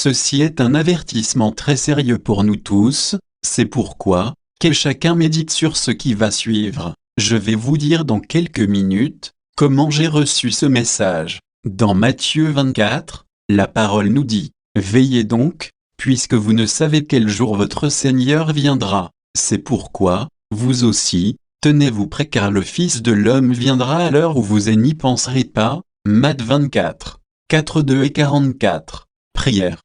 Ceci est un avertissement très sérieux pour nous tous, c'est pourquoi, que chacun médite sur ce qui va suivre. Je vais vous dire dans quelques minutes, comment j'ai reçu ce message. Dans Matthieu 24, la parole nous dit, « Veillez donc, puisque vous ne savez quel jour votre Seigneur viendra. C'est pourquoi, vous aussi, tenez-vous prêts car le Fils de l'homme viendra à l'heure où vous n'y penserez pas. » Matthieu 24, 42 et 44. Prière.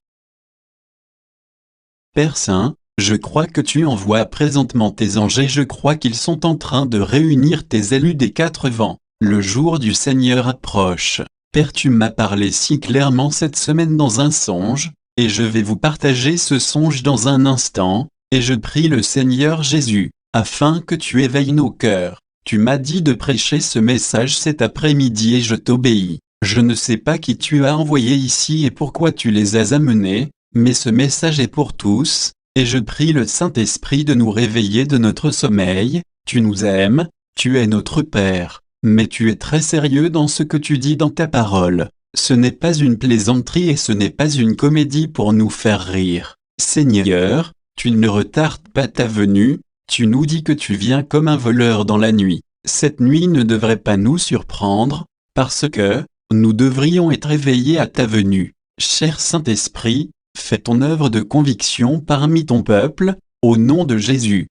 Père Saint, je crois que tu envoies présentement tes anges et je crois qu'ils sont en train de réunir tes élus des quatre vents. Le jour du Seigneur approche. Père, tu m'as parlé si clairement cette semaine dans un songe, et je vais vous partager ce songe dans un instant, et je prie le Seigneur Jésus, afin que tu éveilles nos cœurs. Tu m'as dit de prêcher ce message cet après-midi et je t'obéis. Je ne sais pas qui tu as envoyé ici et pourquoi tu les as amenés, mais ce message est pour tous, et je prie le Saint-Esprit de nous réveiller de notre sommeil. Tu nous aimes, tu es notre Père, mais tu es très sérieux dans ce que tu dis dans ta parole. Ce n'est pas une plaisanterie et ce n'est pas une comédie pour nous faire rire. Seigneur, tu ne retardes pas ta venue, tu nous dis que tu viens comme un voleur dans la nuit. Cette nuit ne devrait pas nous surprendre, parce que nous devrions être éveillés à ta venue. Cher Saint-Esprit, fais ton œuvre de conviction parmi ton peuple, au nom de Jésus.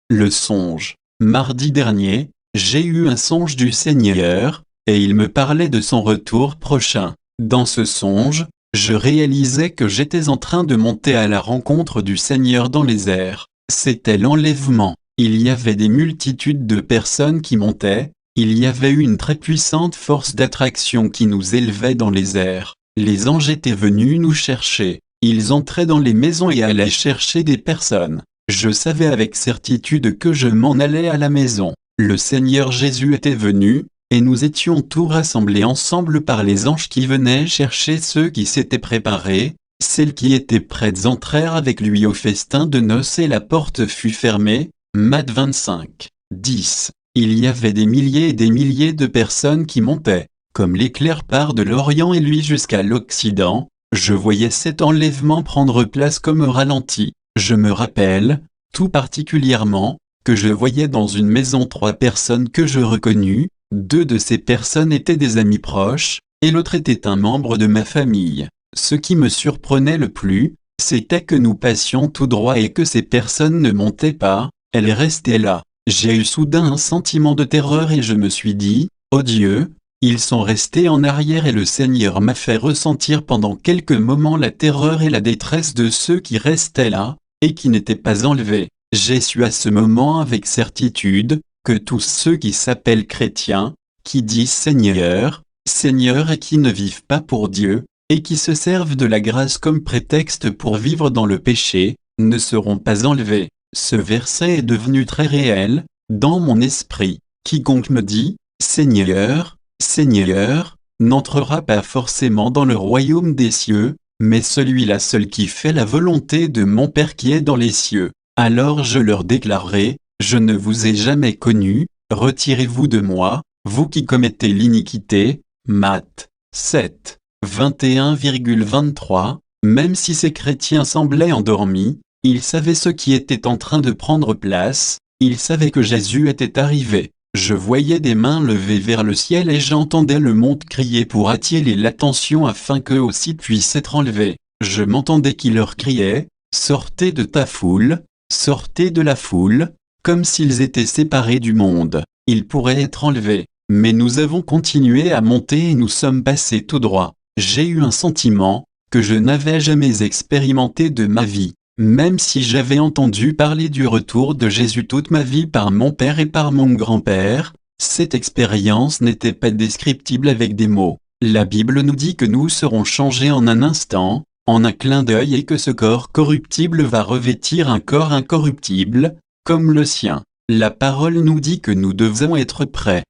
Le songe. Mardi dernier, j'ai eu un songe du Seigneur, et il me parlait de son retour prochain. Dans ce songe, je réalisais que j'étais en train de monter à la rencontre du Seigneur dans les airs. C'était l'enlèvement. Il y avait des multitudes de personnes qui montaient, il y avait une très puissante force d'attraction qui nous élevait dans les airs. Les anges étaient venus nous chercher. Ils entraient dans les maisons et allaient chercher des personnes. Je savais avec certitude que je m'en allais à la maison. Le Seigneur Jésus était venu, et nous étions tous rassemblés ensemble par les anges qui venaient chercher ceux qui s'étaient préparés. Celles qui étaient prêtes entrèrent avec lui au festin de noces et la porte fut fermée. Matthieu 25, 10. Il y avait des milliers et des milliers de personnes qui montaient. Comme l'éclair part de l'Orient et lui jusqu'à l'Occident, je voyais cet enlèvement prendre place comme au ralenti. Je me rappelle, tout particulièrement, que je voyais dans une maison 3 personnes que je reconnus. 2 de ces personnes étaient des amis proches, et l'autre était un membre de ma famille. Ce qui me surprenait le plus, c'était que nous passions tout droit et que ces personnes ne montaient pas, elles restaient là. J'ai eu soudain un sentiment de terreur et je me suis dit, « Oh Dieu, ils sont restés en arrière » et le Seigneur m'a fait ressentir pendant quelques moments la terreur et la détresse de ceux qui restaient là, et qui n'étaient pas enlevés. J'ai su à ce moment avec certitude, que tous ceux qui s'appellent chrétiens, qui disent Seigneur, Seigneur et qui ne vivent pas pour Dieu, et qui se servent de la grâce comme prétexte pour vivre dans le péché, ne seront pas enlevés. Ce verset est devenu très réel, dans mon esprit. Quiconque me dit, Seigneur, Seigneur, n'entrera pas forcément dans le royaume des cieux, mais celui-là seul qui fait la volonté de mon Père qui est dans les cieux. Alors je leur déclarerai, je ne vous ai jamais connu, retirez-vous de moi, vous qui commettez l'iniquité. Matthieu 7, 21,23. Même si ces chrétiens semblaient endormis, ils savaient ce qui était en train de prendre place, ils savaient que Jésus était arrivé. Je voyais des mains levées vers le ciel et j'entendais le monde crier pour attirer l'attention afin qu'eux aussi puissent être enlevés. Je m'entendais qui leur criait, « Sortez de ta foule, sortez de la foule », comme s'ils étaient séparés du monde. Ils pourraient être enlevés. Mais nous avons continué à monter et nous sommes passés tout droit. J'ai eu un sentiment que je n'avais jamais expérimenté de ma vie. Même si j'avais entendu parler du retour de Jésus toute ma vie par mon père et par mon grand-père, cette expérience n'était pas descriptible avec des mots. La Bible nous dit que nous serons changés en un instant, en un clin d'œil et que ce corps corruptible va revêtir un corps incorruptible, comme le sien. La parole nous dit que nous devons être prêts,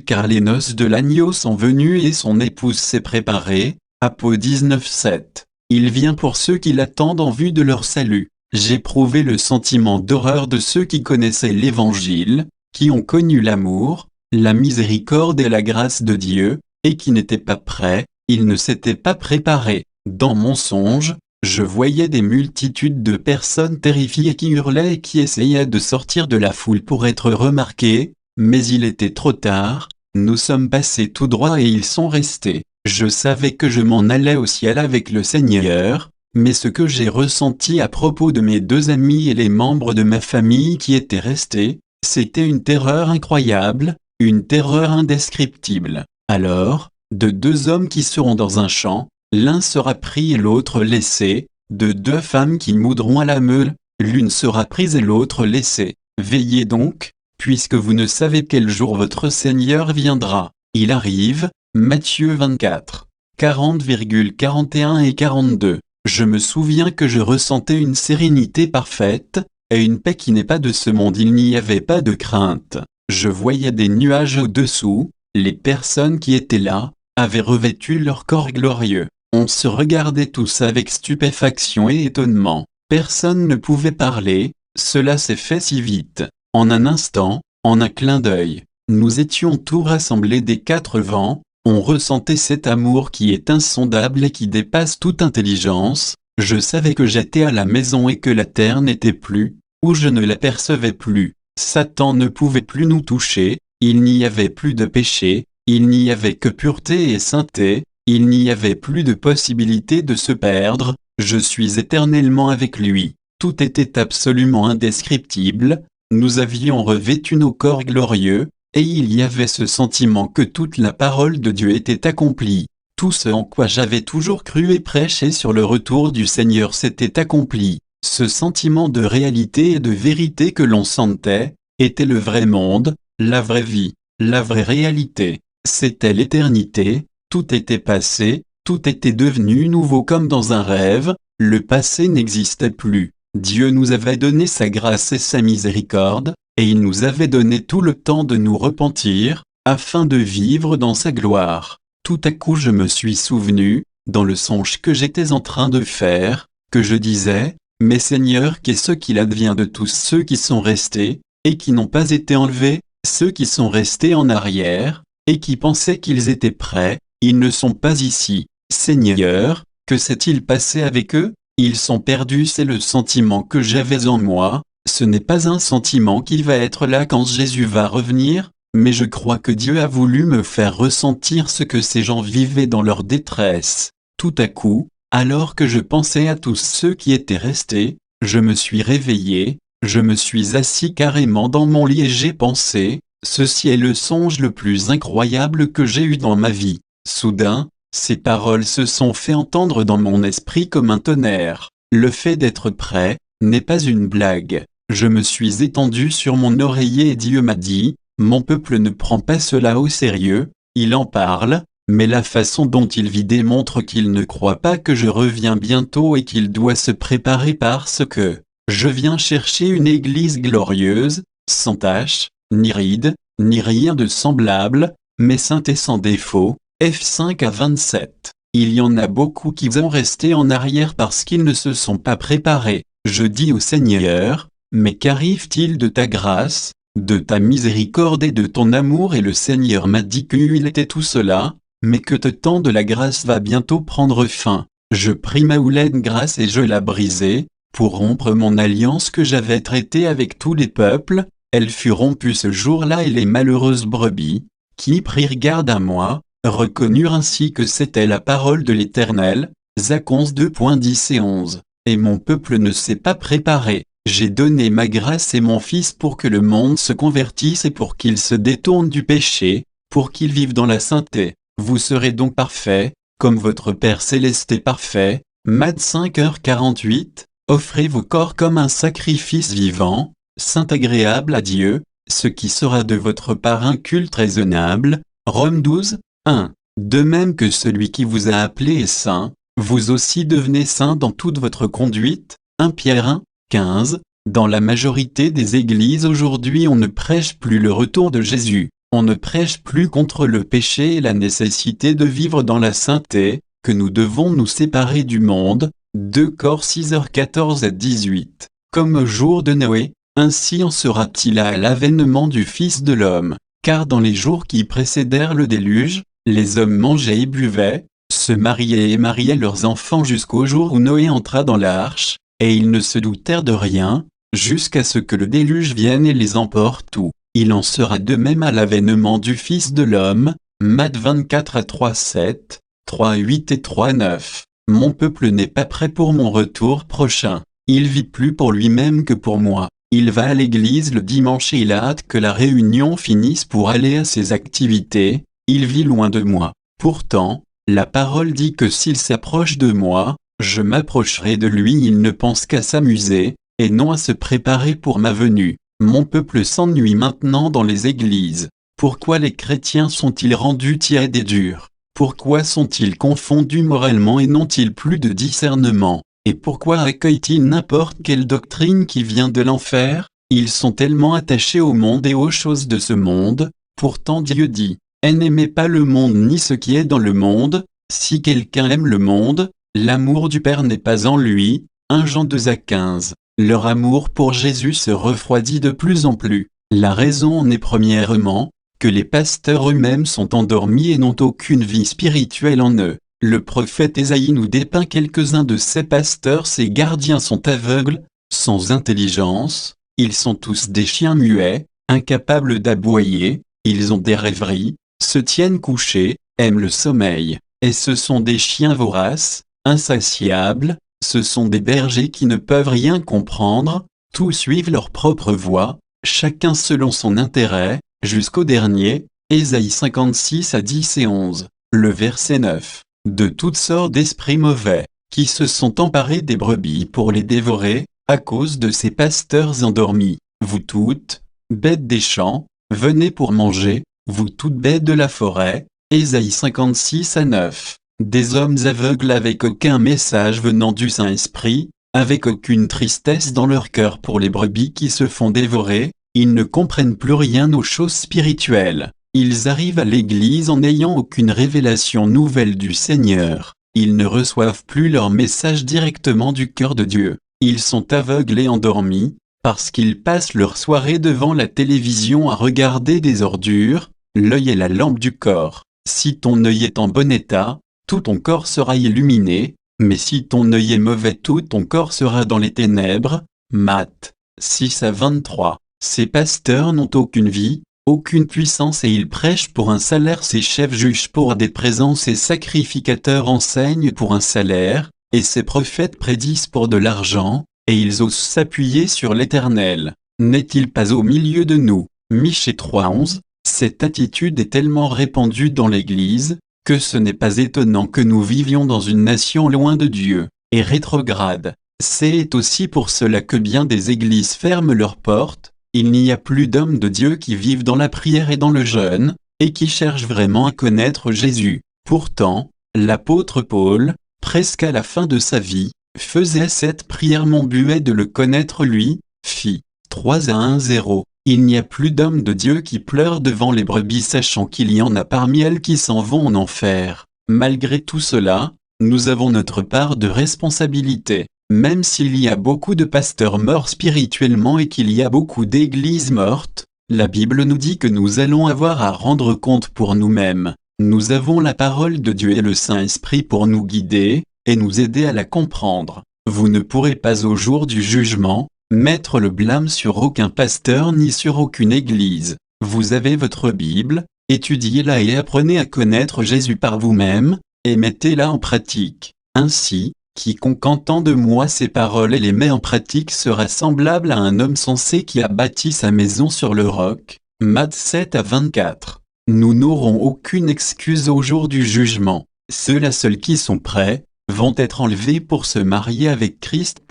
car les noces de l'agneau sont venues et son épouse s'est préparée. Apôtre 19:7. Il vient pour ceux qui l'attendent en vue de leur salut. J'éprouvais le sentiment d'horreur de ceux qui connaissaient l'Évangile, qui ont connu l'amour, la miséricorde et la grâce de Dieu, et qui n'étaient pas prêts. il ne s'était pas préparé. Dans mon songe, je voyais des multitudes de personnes terrifiées qui hurlaient et qui essayaient de sortir de la foule pour être remarquées, mais il était trop tard, nous sommes passés tout droit et ils sont restés. Je savais que je m'en allais au ciel avec le Seigneur, mais ce que j'ai ressenti à propos de mes 2 amis et les membres de ma famille qui étaient restés, c'était une terreur incroyable, une terreur indescriptible. Alors, de 2 hommes qui seront dans un champ, l'un sera pris et l'autre laissé, de 2 femmes qui moudront à la meule, l'une sera prise et l'autre laissée. Veillez donc, puisque vous ne savez quel jour votre Seigneur viendra. Il arrive, Matthieu 24, 40,41 et 42. Je me souviens que je ressentais une sérénité parfaite, et une paix qui n'est pas de ce monde. Il n'y avait pas de crainte. Je voyais des nuages au-dessous, les personnes qui étaient là, avaient revêtu leur corps glorieux. On se regardait tous avec stupéfaction et étonnement. Personne ne pouvait parler, cela s'est fait si vite. En un instant, en un clin d'œil, nous étions tous rassemblés des 4 vents, on ressentait cet amour qui est insondable et qui dépasse toute intelligence. Je savais que j'étais à la maison et que la terre n'était plus, ou je ne l'apercevais plus. Satan ne pouvait plus nous toucher, il n'y avait plus de péché, il n'y avait que pureté et sainteté. Il n'y avait plus de possibilité de se perdre, je suis éternellement avec lui. Tout était absolument indescriptible, nous avions revêtu nos corps glorieux, et il y avait ce sentiment que toute la parole de Dieu était accomplie. Tout ce en quoi j'avais toujours cru et prêché sur le retour du Seigneur s'était accompli. Ce sentiment de réalité et de vérité que l'on sentait, était le vrai monde, la vraie vie, la vraie réalité. C'était l'éternité. Tout était passé, tout était devenu nouveau comme dans un rêve, le passé n'existait plus. Dieu nous avait donné sa grâce et sa miséricorde, et il nous avait donné tout le temps de nous repentir, afin de vivre dans sa gloire. Tout à coup je me suis souvenu, dans le songe que j'étais en train de faire, que je disais, « Mais Seigneur, qu'est-ce qu'il advient de tous ceux qui sont restés, et qui n'ont pas été enlevés, ceux qui sont restés en arrière, et qui pensaient qu'ils étaient prêts, ils ne sont pas ici. Seigneur, que s'est-il passé avec eux? Ils sont perdus. » C'est le sentiment que j'avais en moi. Ce n'est pas un sentiment qui va être là quand Jésus va revenir, mais je crois que Dieu a voulu me faire ressentir ce que ces gens vivaient dans leur détresse. Tout à coup, alors que je pensais à tous ceux qui étaient restés, je me suis réveillé, je me suis assis carrément dans mon lit et j'ai pensé, ceci est le songe le plus incroyable que j'ai eu dans ma vie. Soudain, ces paroles se sont fait entendre dans mon esprit comme un tonnerre. Le fait d'être prêt n'est pas une blague. Je me suis étendu sur mon oreiller et Dieu m'a dit, « Mon peuple ne prend pas cela au sérieux, il en parle, mais la façon dont il vit démontre qu'il ne croit pas que je reviens bientôt et qu'il doit se préparer parce que je viens chercher une église glorieuse, sans tache, ni ride, ni rien de semblable, mais sainte et sans défaut. » F5 à 27. Il y en a beaucoup qui vont rester en arrière parce qu'ils ne se sont pas préparés. Je dis au Seigneur, « Mais qu'arrive-t-il de ta grâce, de ta miséricorde et de ton amour ?» Et le Seigneur m'a dit qu'il était tout cela, mais que le temps de la grâce va bientôt prendre fin. Je pris ma houlette grâce et je la brisai, pour rompre mon alliance que j'avais traitée avec tous les peuples. Elle fut rompue ce jour-là et les malheureuses brebis, qui prirent garde à moi, reconnurent ainsi que c'était la parole de l'Éternel. Zac 11:2.10 et 11. Et mon peuple ne s'est pas préparé. J'ai donné ma grâce et mon Fils pour que le monde se convertisse et pour qu'il se détourne du péché, pour qu'il vive dans la sainteté. Vous serez donc parfaits, comme votre Père Céleste est parfait. Matt 5h48. Offrez vos corps comme un sacrifice vivant, saint agréable à Dieu, ce qui sera de votre part un culte raisonnable. Romains 12:1. De même que celui qui vous a appelé est saint, vous aussi devenez saints dans toute votre conduite. 1 Pierre 1:15. Dans la majorité des églises aujourd'hui on ne prêche plus le retour de Jésus, on ne prêche plus contre le péché et la nécessité de vivre dans la sainteté, que nous devons nous séparer du monde. 2 Cor 6h14 à 18. Comme au jour de Noé, ainsi en sera-t-il à l'avènement du Fils de l'homme. Car dans les jours qui précédèrent le déluge, les hommes mangeaient et buvaient, se mariaient et mariaient leurs enfants jusqu'au jour où Noé entra dans l'arche, et ils ne se doutèrent de rien, jusqu'à ce que le déluge vienne et les emporte tout. Il en sera de même à l'avènement du Fils de l'homme. Matthieu 24 à 3,7, 3,8 et 3,9. Mon peuple n'est pas prêt pour mon retour prochain. Il vit plus pour lui-même que pour moi. Il va à l'église le dimanche et il a hâte que la réunion finisse pour aller à ses activités. Il vit loin de moi. Pourtant, la parole dit que s'il s'approche de moi, je m'approcherai de lui. Il ne pense qu'à s'amuser, et non à se préparer pour ma venue. Mon peuple s'ennuie maintenant dans les églises. Pourquoi les chrétiens sont-ils rendus tièdes et durs? Pourquoi sont-ils confondus moralement et n'ont-ils plus de discernement? Et pourquoi accueillent-ils n'importe quelle doctrine qui vient de l'enfer? Ils sont tellement attachés au monde et aux choses de ce monde. Pourtant Dieu dit, « N'aimez pas le monde ni ce qui est dans le monde. Si quelqu'un aime le monde, l'amour du Père n'est pas en lui. » 1 Jean 2 à 15. Leur amour pour Jésus se refroidit de plus en plus. La raison en est premièrement que les pasteurs eux-mêmes sont endormis et n'ont aucune vie spirituelle en eux. Le prophète Ésaïe nous dépeint quelques-uns de ces pasteurs. Ces gardiens sont aveugles, sans intelligence, ils sont tous des chiens muets, incapables d'aboyer, ils ont des rêveries, se tiennent couchés, aiment le sommeil, et ce sont des chiens voraces, insatiables, ce sont des bergers qui ne peuvent rien comprendre, tous suivent leur propre voie, chacun selon son intérêt, jusqu'au dernier. Ésaïe 56 à 10 et 11, le verset 9. De toutes sortes d'esprits mauvais, qui se sont emparés des brebis pour les dévorer, à cause de ces pasteurs endormis. Vous toutes, bêtes des champs, venez pour manger, vous toutes bêtes de la forêt. Ésaïe 56 à 9. Des hommes aveugles avec aucun message venant du Saint-Esprit, avec aucune tristesse dans leur cœur pour les brebis qui se font dévorer, ils ne comprennent plus rien aux choses spirituelles. Ils arrivent à l'église en n'ayant aucune révélation nouvelle du Seigneur. Ils ne reçoivent plus leur message directement du cœur de Dieu. Ils sont aveugles et endormis, parce qu'ils passent leur soirée devant la télévision à regarder des ordures. L'œil est la lampe du corps. Si ton œil est en bon état, tout ton corps sera illuminé, mais si ton œil est mauvais, tout ton corps sera dans les ténèbres. Matthieu 6 à 23. Ces pasteurs n'ont aucune vie, aucune puissance et ils prêchent pour un salaire. Ces chefs jugent pour des présents, ces sacrificateurs enseignent pour un salaire, et ces prophètes prédisent pour de l'argent, et ils osent s'appuyer sur l'Éternel. N'est-il pas au milieu de nous? Michée 3:11. Cette attitude est tellement répandue dans l'Église, que ce n'est pas étonnant que nous vivions dans une nation loin de Dieu, et rétrograde. C'est aussi pour cela que bien des églises ferment leurs portes. Il n'y a plus d'hommes de Dieu qui vivent dans la prière et dans le jeûne, et qui cherchent vraiment à connaître Jésus. Pourtant, l'apôtre Paul, presque à la fin de sa vie, faisait cette prière: mon but est de le connaître lui. Phi 3 à 1-0. Il n'y a plus d'hommes de Dieu qui pleurent devant les brebis, sachant qu'il y en a parmi elles qui s'en vont en enfer. Malgré tout cela, nous avons notre part de responsabilité. Même s'il y a beaucoup de pasteurs morts spirituellement et qu'il y a beaucoup d'églises mortes, la Bible nous dit que nous allons avoir à rendre compte pour nous-mêmes. Nous avons la parole de Dieu et le Saint-Esprit pour nous guider, et nous aider à la comprendre. Vous ne pourrez pas au jour du jugement, mettre le blâme sur aucun pasteur ni sur aucune église. Vous avez votre Bible, étudiez-la et apprenez à connaître Jésus par vous-même, et mettez-la en pratique. Ainsi, quiconque entend de moi ces paroles et les met en pratique sera semblable à un homme sensé qui a bâti sa maison sur le roc. Matthieu 7 à 24. Nous n'aurons aucune excuse au jour du jugement. Ceux-là seuls qui sont prêts, vont être enlevés pour se marier avec Christ.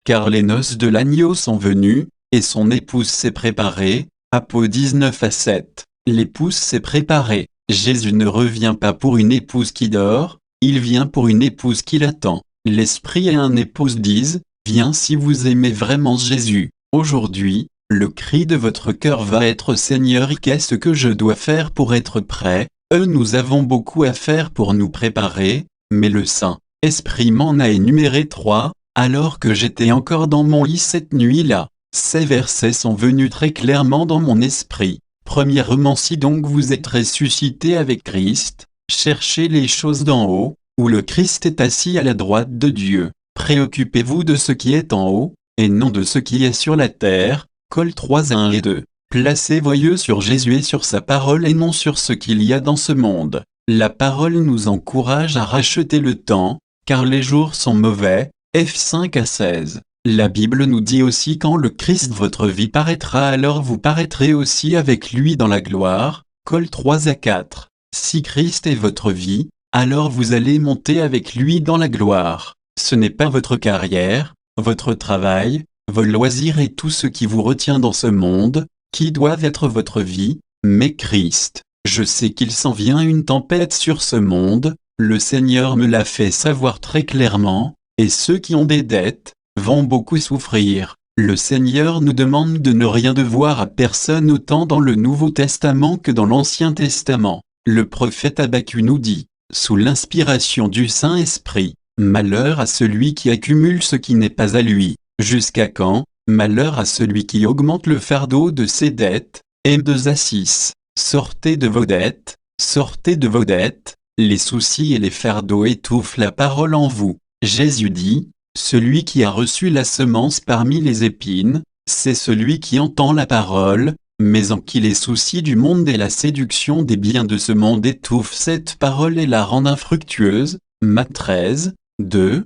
Car les noces de l'agneau sont venues, et son épouse s'est préparée. Apôtres 19 à 7. L'épouse s'est préparée. Jésus ne revient pas pour une épouse qui dort, il vient pour une épouse qui l'attend. L'Esprit et un épouse disent, viens si vous aimez vraiment Jésus. Aujourd'hui, le cri de votre cœur va être: Seigneur, qu'est-ce que je dois faire pour être prêt? Nous avons beaucoup à faire pour nous préparer, mais le Saint-Esprit m'en a énuméré 3, alors que j'étais encore dans mon lit cette nuit-là. Ces versets sont venus très clairement dans mon esprit. Premièrement, si donc vous êtes ressuscités avec Christ, cherchez les choses d'en haut, où le Christ est assis à la droite de Dieu. Préoccupez-vous de ce qui est en haut, et non de ce qui est sur la terre. Col 3:1 et 2. Placez vos yeux sur Jésus et sur sa parole et non sur ce qu'il y a dans ce monde. La parole nous encourage à racheter le temps, car les jours sont mauvais. F 5-16. La Bible nous dit aussi quand le Christ votre vie paraîtra, alors vous paraîtrez aussi avec lui dans la gloire. Col 3-4. Si Christ est votre vie, alors vous allez monter avec lui dans la gloire. Ce n'est pas votre carrière, votre travail, vos loisirs et tout ce qui vous retient dans ce monde, qui doivent être votre vie, mais Christ. Je sais qu'il s'en vient une tempête sur ce monde, le Seigneur me l'a fait savoir très clairement, et ceux qui ont des dettes, vont beaucoup souffrir. Le Seigneur nous demande de ne rien devoir à personne autant dans le Nouveau Testament que dans l'Ancien Testament. Le prophète Habakkuk nous dit, sous l'inspiration du Saint-Esprit, « Malheur à celui qui accumule ce qui n'est pas à lui. Jusqu'à quand? Malheur à celui qui augmente le fardeau de ses dettes. » M2A6. Sortez de vos dettes, sortez de vos dettes, les soucis et les fardeaux étouffent la parole en vous. Jésus dit, celui qui a reçu la semence parmi les épines, c'est celui qui entend la parole, mais en qui les soucis du monde et la séduction des biens de ce monde étouffent cette parole et la rendent infructueuse. Matthieu 13, 2.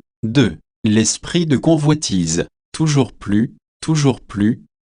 L'esprit de convoitise, toujours plus,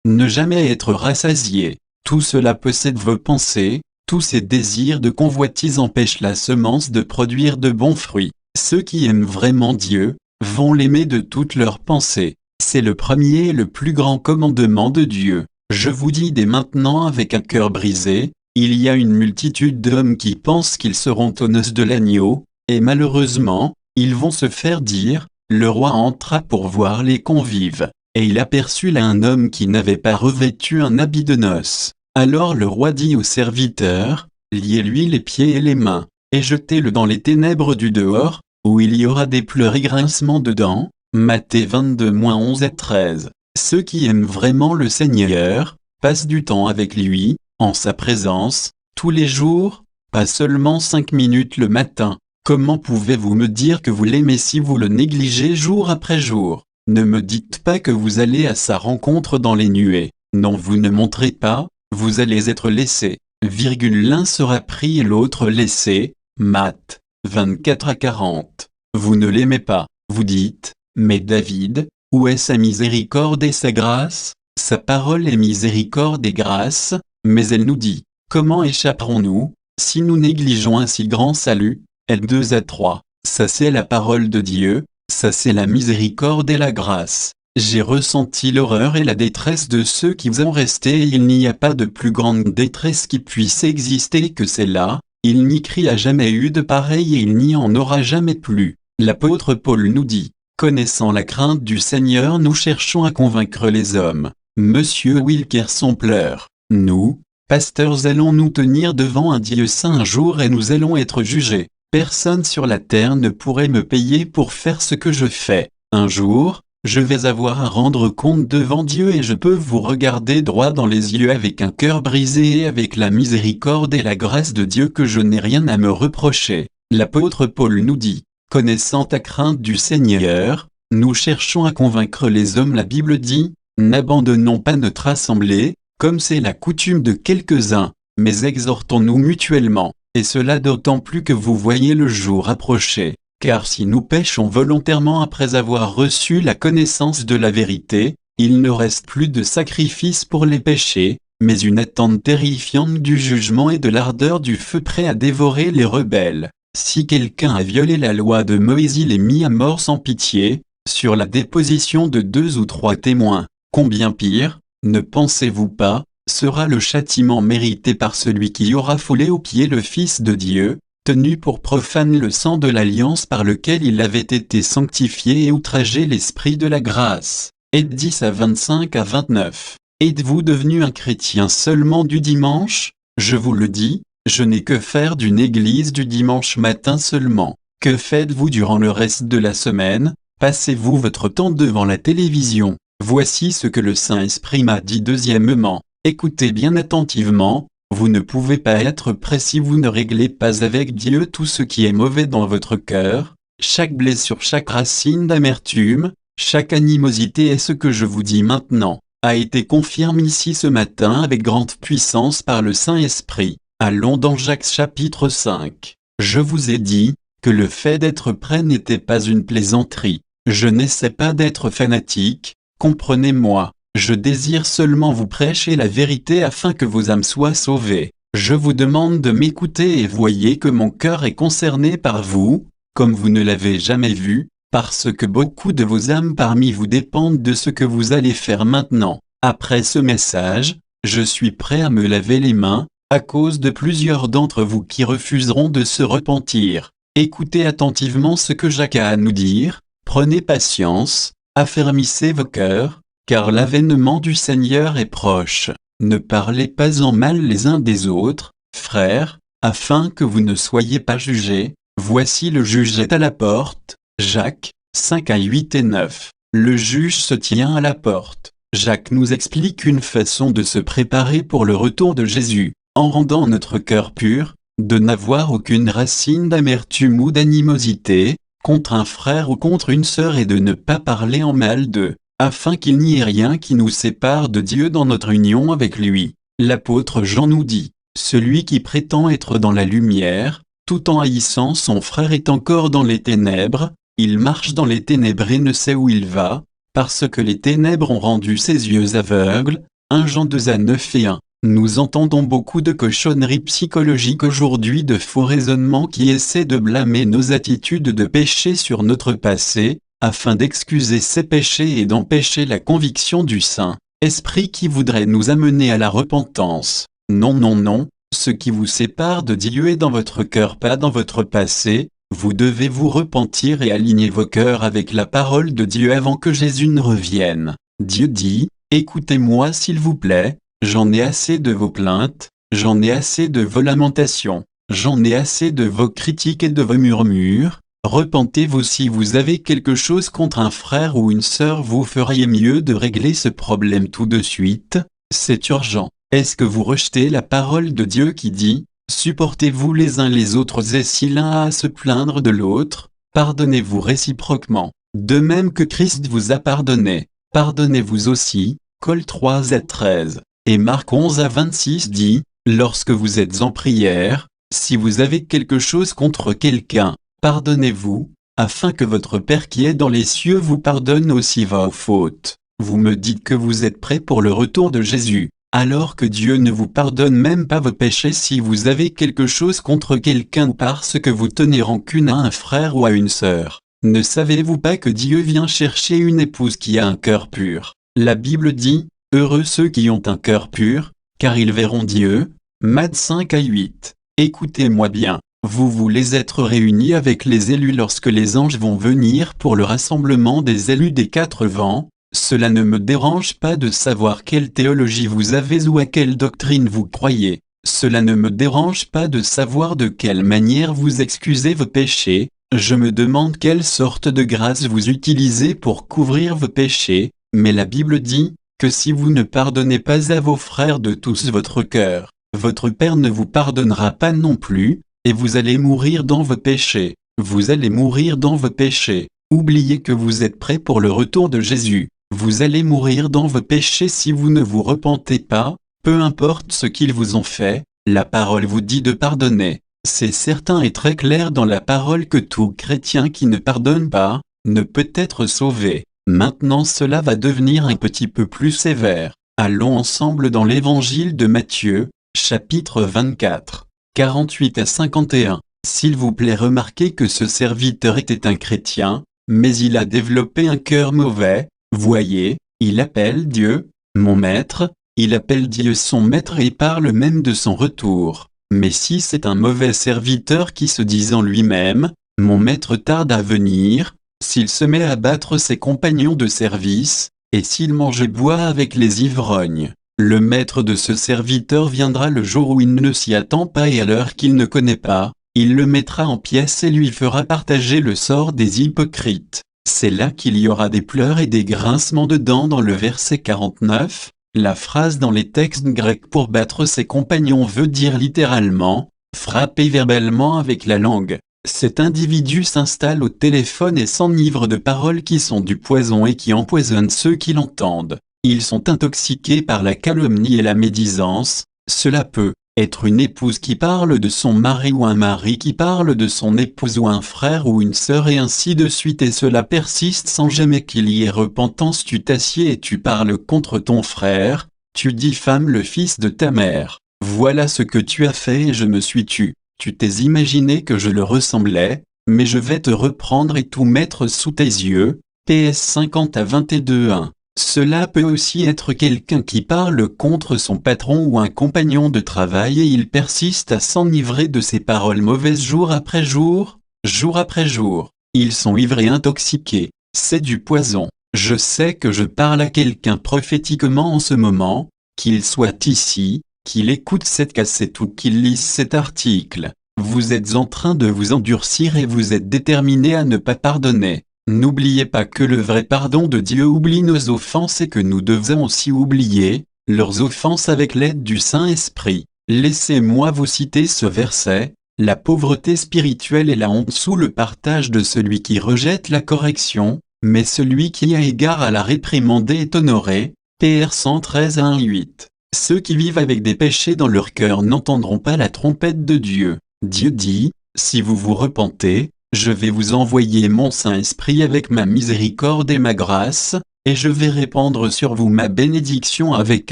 ne jamais être rassasié. Tout cela possède vos pensées, tous ces désirs de convoitise empêchent la semence de produire de bons fruits. Ceux qui aiment vraiment Dieu, vont l'aimer de toutes leurs pensées. C'est le premier et le plus grand commandement de Dieu. Je vous dis dès maintenant avec un cœur brisé, il y a une multitude d'hommes qui pensent qu'ils seront aux noces de l'agneau, et malheureusement, ils vont se faire dire, le roi entra pour voir les convives, et il aperçut là un homme qui n'avait pas revêtu un habit de noces. Alors le roi dit au serviteur, liez-lui les pieds et les mains, et jetez-le dans les ténèbres du dehors, où il y aura des pleurs et grincements de dents. Matthieu 22-11-13. Ceux qui aiment vraiment le Seigneur, passent du temps avec lui, en sa présence, tous les jours, pas seulement 5 minutes le matin. Comment pouvez-vous me dire que vous l'aimez si vous le négligez jour après jour? Ne me dites pas que vous allez à sa rencontre dans les nuées. Non, vous ne montrez pas, vous allez être laissé. L'un sera pris et l'autre laissé. Matthieu 24-40. Vous ne l'aimez pas, vous dites, mais David, où est sa miséricorde et sa grâce? Sa parole est miséricorde et grâce, mais elle nous dit, comment échapperons-nous, si nous négligeons un si grand salut? L2A3. Ça c'est la parole de Dieu, ça c'est la miséricorde et la grâce. J'ai ressenti l'horreur et la détresse de ceux qui en restaient et il n'y a pas de plus grande détresse qui puisse exister que celle-là. Il n'y a jamais eu de pareil et il n'y en aura jamais plus. L'apôtre Paul nous dit, connaissant la crainte du Seigneur, nous cherchons à convaincre les hommes. Monsieur Wilkerson pleure. Nous, pasteurs, allons nous tenir devant un Dieu saint un jour et nous allons être jugés. Personne sur la terre ne pourrait me payer pour faire ce que je fais. Un jour, je vais avoir à rendre compte devant Dieu et je peux vous regarder droit dans les yeux avec un cœur brisé et avec la miséricorde et la grâce de Dieu que je n'ai rien à me reprocher. L'apôtre Paul nous dit, connaissant ta crainte du Seigneur, nous cherchons à convaincre les hommes. La Bible dit, n'abandonnons pas notre assemblée, comme c'est la coutume de quelques-uns, mais exhortons-nous mutuellement, et cela d'autant plus que vous voyez le jour approcher. Car si nous péchons volontairement après avoir reçu la connaissance de la vérité, il ne reste plus de sacrifice pour les péchés, mais une attente terrifiante du jugement et de l'ardeur du feu prêt à dévorer les rebelles. Si quelqu'un a violé la loi de Moïse, il est mis à mort sans pitié, sur la déposition de 2 ou 3 témoins. Combien pire, ne pensez-vous pas, sera le châtiment mérité par celui qui aura foulé aux pieds le Fils de Dieu, tenu pour profane le sang de l'alliance par lequel il avait été sanctifié et outragé l'esprit de la grâce. Et 10-25-29. Êtes-vous devenu un chrétien seulement du dimanche? Je vous le dis, je n'ai que faire d'une église du dimanche matin seulement. Que faites-vous durant le reste de la semaine? Passez-vous votre temps devant la télévision? Voici ce que le Saint-Esprit m'a dit. Deuxièmement, écoutez bien attentivement, Vous ne pouvez pas être prêt si vous ne réglez pas avec Dieu tout ce qui est mauvais dans votre cœur, chaque blessure, chaque racine d'amertume, chaque animosité. Et ce que je vous dis maintenant a été confirmé ici ce matin avec grande puissance par le Saint-Esprit. Allons dans Jacques chapitre 5. Je vous ai dit que le fait d'être prêt n'était pas une plaisanterie. Je n'essaie pas d'être fanatique, comprenez-moi. Je désire seulement vous prêcher la vérité afin que vos âmes soient sauvées. Je vous demande de m'écouter et voyez que mon cœur est concerné par vous, comme vous ne l'avez jamais vu, parce que beaucoup de vos âmes parmi vous dépendent de ce que vous allez faire maintenant. Après ce message, je suis prêt à me laver les mains, à cause de plusieurs d'entre vous qui refuseront de se repentir. Écoutez attentivement ce que Jacques a à nous dire, prenez patience, affermissez vos cœurs, car l'avènement du Seigneur est proche. Ne parlez pas en mal les uns des autres, frères, afin que vous ne soyez pas jugés. Voici le juge est à la porte. Jacques 5 à 8 et 9. Le juge se tient à la porte. Jacques nous explique une façon de se préparer pour le retour de Jésus, en rendant notre cœur pur, de n'avoir aucune racine d'amertume ou d'animosité, contre un frère ou contre une sœur et de ne pas parler en mal d'eux, afin qu'il n'y ait rien qui nous sépare de Dieu dans notre union avec lui. L'apôtre Jean nous dit, « Celui qui prétend être dans la lumière, tout en haïssant son frère est encore dans les ténèbres, il marche dans les ténèbres et ne sait où il va, parce que les ténèbres ont rendu ses yeux aveugles. » 1 Jean 2 à 9 et 1. Nous entendons beaucoup de cochonneries psychologiques aujourd'hui, de faux raisonnements qui essaient de blâmer nos attitudes de péché sur notre passé, afin d'excuser ces péchés et d'empêcher la conviction du Saint-Esprit qui voudrait nous amener à la repentance. Non, non, non, ce qui vous sépare de Dieu est dans votre cœur, pas dans votre passé. Vous devez vous repentir et aligner vos cœurs avec la parole de Dieu avant que Jésus ne revienne. Dieu dit, « Écoutez-moi s'il vous plaît, j'en ai assez de vos plaintes, j'en ai assez de vos lamentations, j'en ai assez de vos critiques et de vos murmures. Repentez-vous si vous avez quelque chose contre un frère ou une sœur, vous feriez mieux de régler ce problème tout de suite, c'est urgent. » Est-ce que vous rejetez la parole de Dieu qui dit, « Supportez-vous les uns les autres et si l'un a à se plaindre de l'autre, pardonnez-vous réciproquement, de même que Christ vous a pardonné, pardonnez-vous aussi. » Col 3 à 13. Et Marc 11 à 26 dit, « Lorsque vous êtes en prière, si vous avez quelque chose contre quelqu'un, pardonnez-vous, afin que votre Père qui est dans les cieux vous pardonne aussi vos fautes. » Vous me dites que vous êtes prêts pour le retour de Jésus, alors que Dieu ne vous pardonne même pas vos péchés si vous avez quelque chose contre quelqu'un ou parce que vous tenez rancune à un frère ou à une sœur. Ne savez-vous pas que Dieu vient chercher une épouse qui a un cœur pur? La Bible dit, « Heureux ceux qui ont un cœur pur, car ils verront Dieu. » Matthieu 5 à 8. Écoutez-moi bien, vous voulez être réunis avec les élus lorsque les anges vont venir pour le rassemblement des élus des 4 vents. Cela ne me dérange pas de savoir quelle théologie vous avez ou à quelle doctrine vous croyez. Cela ne me dérange pas de savoir de quelle manière vous excusez vos péchés. Je me demande quelle sorte de grâce vous utilisez pour couvrir vos péchés. Mais la Bible dit que si vous ne pardonnez pas à vos frères de tous votre cœur, votre Père ne vous pardonnera pas non plus, et vous allez mourir dans vos péchés. Vous allez mourir dans vos péchés. Oubliez que vous êtes prêts pour le retour de Jésus. Vous allez mourir dans vos péchés si vous ne vous repentez pas, peu importe ce qu'ils vous ont fait, la parole vous dit de pardonner. C'est certain et très clair dans la parole que tout chrétien qui ne pardonne pas, ne peut être sauvé. Maintenant cela va devenir un petit peu plus sévère. Allons ensemble dans l'évangile de Matthieu, chapitre 24, 48 à 51. S'il vous plaît, remarquez que ce serviteur était un chrétien, mais il a développé un cœur mauvais. Voyez, il appelle Dieu, mon maître, il appelle Dieu son maître et parle même de son retour. Mais si c'est un mauvais serviteur qui se dit en lui-même, mon maître tarde à venir, s'il se met à battre ses compagnons de service, et s'il mange et boit avec les ivrognes, le maître de ce serviteur viendra le jour où il ne s'y attend pas et à l'heure qu'il ne connaît pas, il le mettra en pièces et lui fera partager le sort des hypocrites. C'est là qu'il y aura des pleurs et des grincements de dents dans le verset 49. La phrase dans les textes grecs pour battre ses compagnons veut dire littéralement « frapper verbalement avec la langue ». Cet individu s'installe au téléphone et s'enivre de paroles qui sont du poison et qui empoisonnent ceux qui l'entendent. Ils sont intoxiqués par la calomnie et la médisance. Cela peut être une épouse qui parle de son mari ou un mari qui parle de son épouse ou un frère ou une sœur et ainsi de suite et cela persiste sans jamais qu'il y ait repentance. Tu t'assieds et tu parles contre ton frère, tu diffames le fils de ta mère. Voilà ce que tu as fait et je me suis tu. Tu t'es imaginé que je le ressemblais, mais je vais te reprendre et tout mettre sous tes yeux. PS 50 à 22:1. Cela peut aussi être quelqu'un qui parle contre son patron ou un compagnon de travail et il persiste à s'enivrer de ses paroles mauvaises jour après jour, jour après jour. Ils sont ivres et intoxiqués. C'est du poison. Je sais que je parle à quelqu'un prophétiquement en ce moment, qu'il soit ici, qu'il écoute cette cassette ou qu'il lise cet article. Vous êtes en train de vous endurcir et vous êtes déterminé à ne pas pardonner. N'oubliez pas que le vrai pardon de Dieu oublie nos offenses et que nous devons aussi oublier leurs offenses avec l'aide du Saint-Esprit. Laissez-moi vous citer ce verset. La pauvreté spirituelle est la honte sous le partage de celui qui rejette la correction, mais celui qui a égard à la réprimande est honoré. PR 113 à 1:8. Ceux qui vivent avec des péchés dans leur cœur n'entendront pas la trompette de Dieu. Dieu dit, si vous vous repentez, je vais vous envoyer mon Saint-Esprit avec ma miséricorde et ma grâce, et je vais répandre sur vous ma bénédiction avec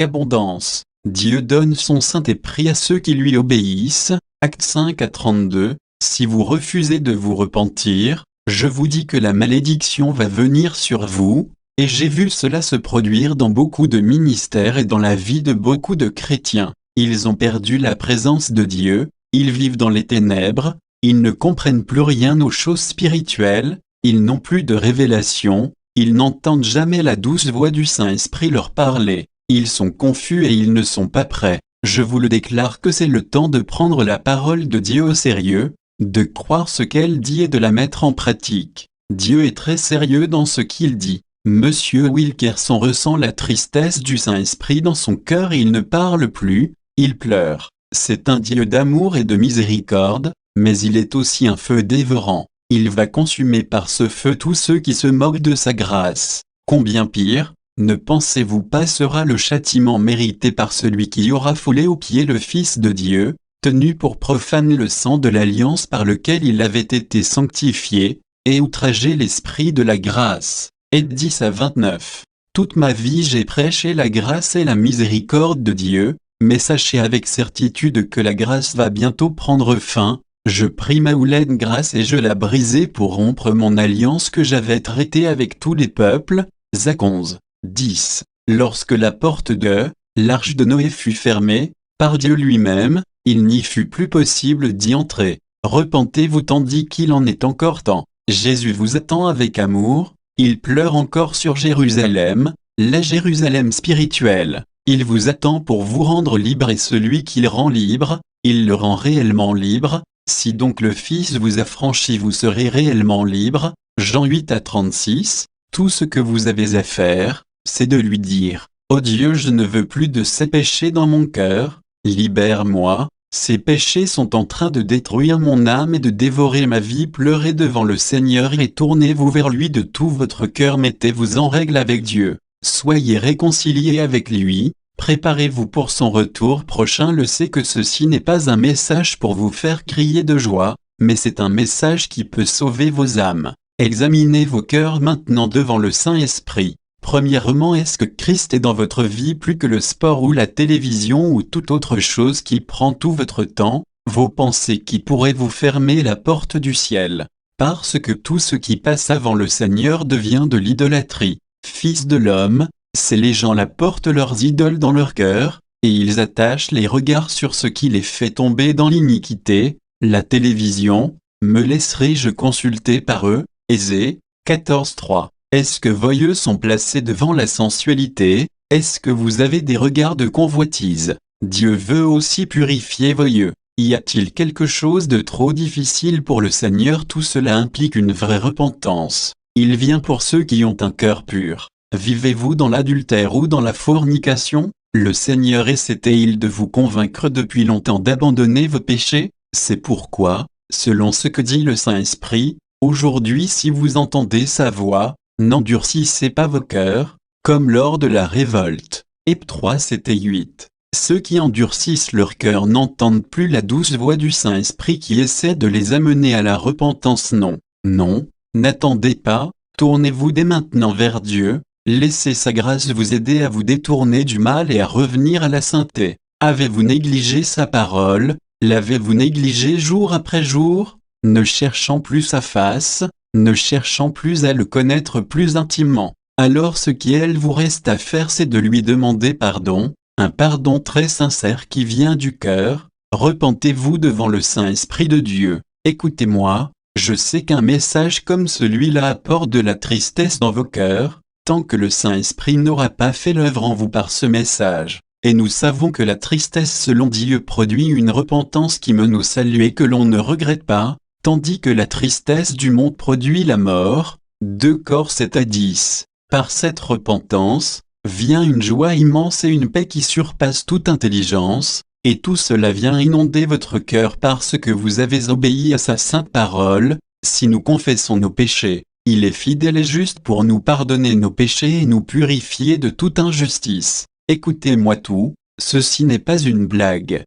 abondance. Dieu donne son Saint-Esprit à ceux qui lui obéissent. Actes 5 à 32. Si vous refusez de vous repentir, je vous dis que la malédiction va venir sur vous, et j'ai vu cela se produire dans beaucoup de ministères et dans la vie de beaucoup de chrétiens. Ils ont perdu la présence de Dieu, ils vivent dans les ténèbres, ils ne comprennent plus rien aux choses spirituelles, ils n'ont plus de révélation, ils n'entendent jamais la douce voix du Saint-Esprit leur parler, ils sont confus et ils ne sont pas prêts. Je vous le déclare que c'est le temps de prendre la parole de Dieu au sérieux, de croire ce qu'elle dit et de la mettre en pratique. Dieu est très sérieux dans ce qu'il dit. Monsieur Wilkerson ressent la tristesse du Saint-Esprit dans son cœur et il ne parle plus, il pleure. C'est un Dieu d'amour et de miséricorde, mais il est aussi un feu dévorant. Il va consumer par ce feu tous ceux qui se moquent de sa grâce. Combien pire, ne pensez-vous pas sera le châtiment mérité par celui qui aura foulé aux pieds le Fils de Dieu, tenu pour profane le sang de l'alliance par lequel il avait été sanctifié, et outragé l'esprit de la grâce. Et 10 à 29. Toute ma vie j'ai prêché la grâce et la miséricorde de Dieu, mais sachez avec certitude que la grâce va bientôt prendre fin. Je pris ma houlaine grâce et je la brisai pour rompre mon alliance que j'avais traitée avec tous les peuples. Zac 11, 10. Lorsque la porte de l'arche de Noé fut fermée, par Dieu lui-même, il n'y fut plus possible d'y entrer. Repentez-vous tandis qu'il en est encore temps. Jésus vous attend avec amour, il pleure encore sur Jérusalem, la Jérusalem spirituelle. Il vous attend pour vous rendre libre et celui qu'il rend libre, il le rend réellement libre. Si donc le Fils vous a franchi vous serez réellement libre. Jean 8 à 36. Tout ce que vous avez à faire, c'est de lui dire, « Oh Dieu, je ne veux plus de ces péchés dans mon cœur, libère-moi, ces péchés sont en train de détruire mon âme et de dévorer ma vie. » Pleurez devant le Seigneur et tournez-vous vers lui de tout votre cœur. Mettez-vous en règle avec Dieu, soyez réconciliés avec lui. Préparez-vous pour son retour prochain. Le sait que ceci n'est pas un message pour vous faire crier de joie, mais c'est un message qui peut sauver vos âmes. Examinez vos cœurs maintenant devant le Saint-Esprit. Premièrement, est-ce que Christ est dans votre vie plus que le sport ou la télévision ou toute autre chose qui prend tout votre temps, vos pensées qui pourraient vous fermer la porte du ciel? Parce que tout ce qui passe avant le Seigneur devient de l'idolâtrie. Fils de l'homme, ces les gens la portent leurs idoles dans leur cœur, et ils attachent les regards sur ce qui les fait tomber dans l'iniquité. La télévision, me laisserai-je consulter par eux? Ésée 14:3. Est-ce que vos yeux sont placés devant la sensualité? Est-ce que vous avez des regards de convoitise? Dieu veut aussi purifier vos yeux. Y a-t-il quelque chose de trop difficile pour le Seigneur? Tout cela implique une vraie repentance. Il vient pour ceux qui ont un cœur pur. Vivez-vous dans l'adultère ou dans la fornication? Le Seigneur essaie-t-il de vous convaincre depuis longtemps d'abandonner vos péchés? C'est pourquoi, selon ce que dit le Saint-Esprit, aujourd'hui si vous entendez sa voix, n'endurcissez pas vos cœurs, comme lors de la révolte. Heb 3, 7 et 8. Ceux qui endurcissent leur cœur n'entendent plus la douce voix du Saint-Esprit qui essaie de les amener à la repentance. Non, non, n'attendez pas, tournez-vous dès maintenant vers Dieu, laissez sa grâce vous aider à vous détourner du mal et à revenir à la sainteté. Avez-vous négligé sa parole? L'avez-vous négligé jour après jour, ne cherchant plus sa face, ne cherchant plus à le connaître plus intimement? Alors ce qu'il vous reste à faire c'est de lui demander pardon, un pardon très sincère qui vient du cœur. Repentez-vous devant le Saint-Esprit de Dieu. Écoutez-moi, je sais qu'un message comme celui-là apporte de la tristesse dans vos cœurs, tant que le Saint-Esprit n'aura pas fait l'œuvre en vous par ce message. Et nous savons que la tristesse selon Dieu produit une repentance qui mène au salut et que l'on ne regrette pas, tandis que la tristesse du monde produit la mort. 2 Cor 7 à 10. Par cette repentance, vient une joie immense et une paix qui surpasse toute intelligence, et tout cela vient inonder votre cœur parce que vous avez obéi à sa sainte parole. Si nous confessons nos péchés, il est fidèle et juste pour nous pardonner nos péchés et nous purifier de toute injustice. Écoutez-moi tout, ceci n'est pas une blague.